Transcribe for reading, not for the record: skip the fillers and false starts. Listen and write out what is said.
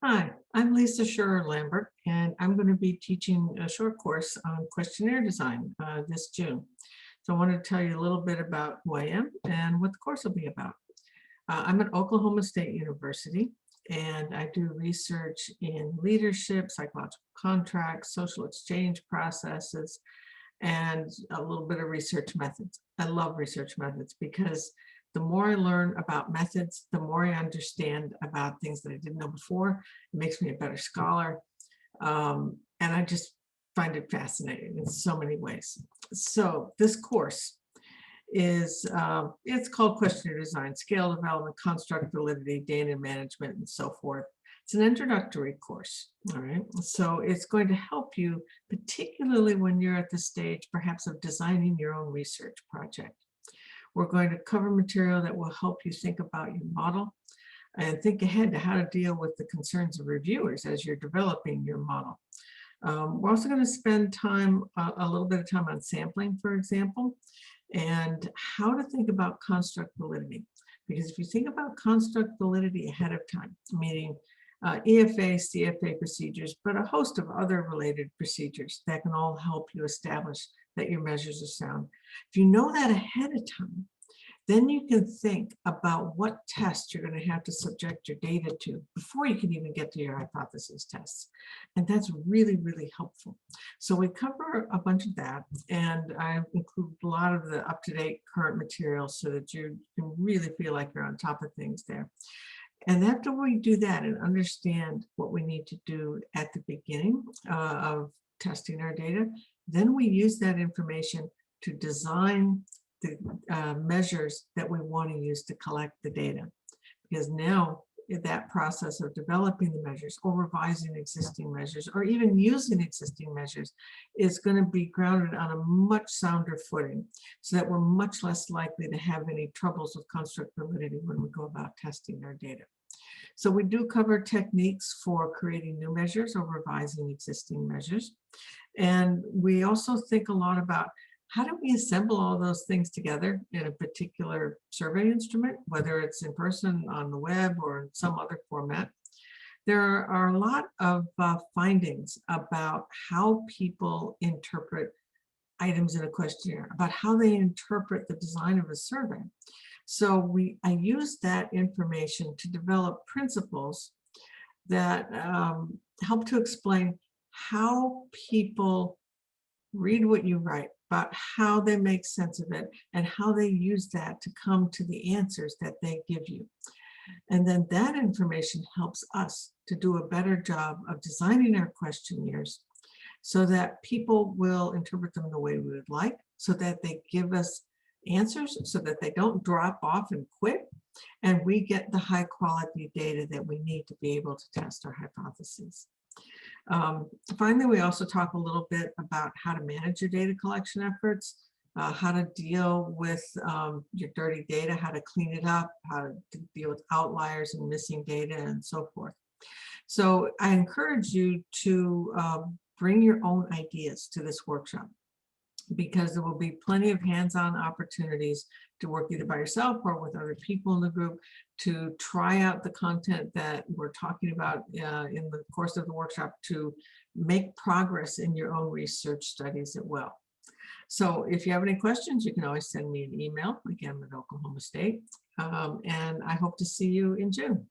Hi, I'm Lisa Schurer Lambert, and I'm going to be teaching a short course on questionnaire design this June. So I want to tell you a little bit about who I am and what the course will be about. I'm at Oklahoma State University, and I do research in leadership, psychological contracts, social exchange processes, and a little bit of research methods. I love research methods because the more I learn about methods, the more I understand about things that I didn't know before. It makes me a better scholar. And I just find it fascinating in so many ways. So this course is, it's called Questionnaire Design, Scale Development, Construct Validity, Data Management, and so forth. It's an introductory course, all right? So it's going to help you, particularly when you're at the stage, perhaps, of designing your own research project. We're going to cover material that will help you think about your model and think ahead to how to deal with the concerns of reviewers as you're developing your model. We're also going to spend time, a little bit of time on sampling, for example, and how to think about construct validity. Because if you think about construct validity ahead of time, meaning EFA, CFA procedures, but a host of other related procedures that can all help you establish that your measures are sound. If you know that ahead of time, then you can think about what tests you're going to have to subject your data to before you can even get to your hypothesis tests. And that's really, really helpful. So we cover a bunch of that, and I include a lot of the up-to-date current materials so that you can really feel like you're on top of things there. And after we do that and understand what we need to do at the beginning of testing our data, then we use that information to design the measures that we want to use to collect the data. Because now that process of developing the measures or revising existing measures or even using existing measures is going to be grounded on a much sounder footing so that we're much less likely to have any troubles with construct validity when we go about testing our data. So we do cover techniques for creating new measures or revising existing measures. And we also think a lot about how do we assemble all those things together in a particular survey instrument, whether it's in person, on the web, or in some other format. There are a lot of findings about how people interpret items in a questionnaire, about how they interpret the design of a survey. So I use that information to develop principles that help to explain how people read what you write, about how they make sense of it, and how they use that to come to the answers that they give you. And then that information helps us to do a better job of designing our questionnaires so that people will interpret them the way we would like, so that they give us answers, so that they don't drop off and quit, and we get the high quality data that we need to be able to test our hypotheses. Finally, we also talk a little bit about how to manage your data collection efforts, how to deal with your dirty data, how to clean it up, how to deal with outliers and missing data, and so forth. So I encourage you to bring your own ideas to this workshop, because there will be plenty of hands-on opportunities to work either by yourself or with other people in the group to try out the content that we're talking about in the course of the workshop, to make progress in your own research studies as well. So if you have any questions, you can always send me an email. Again, with Oklahoma State. And I hope to see you in June.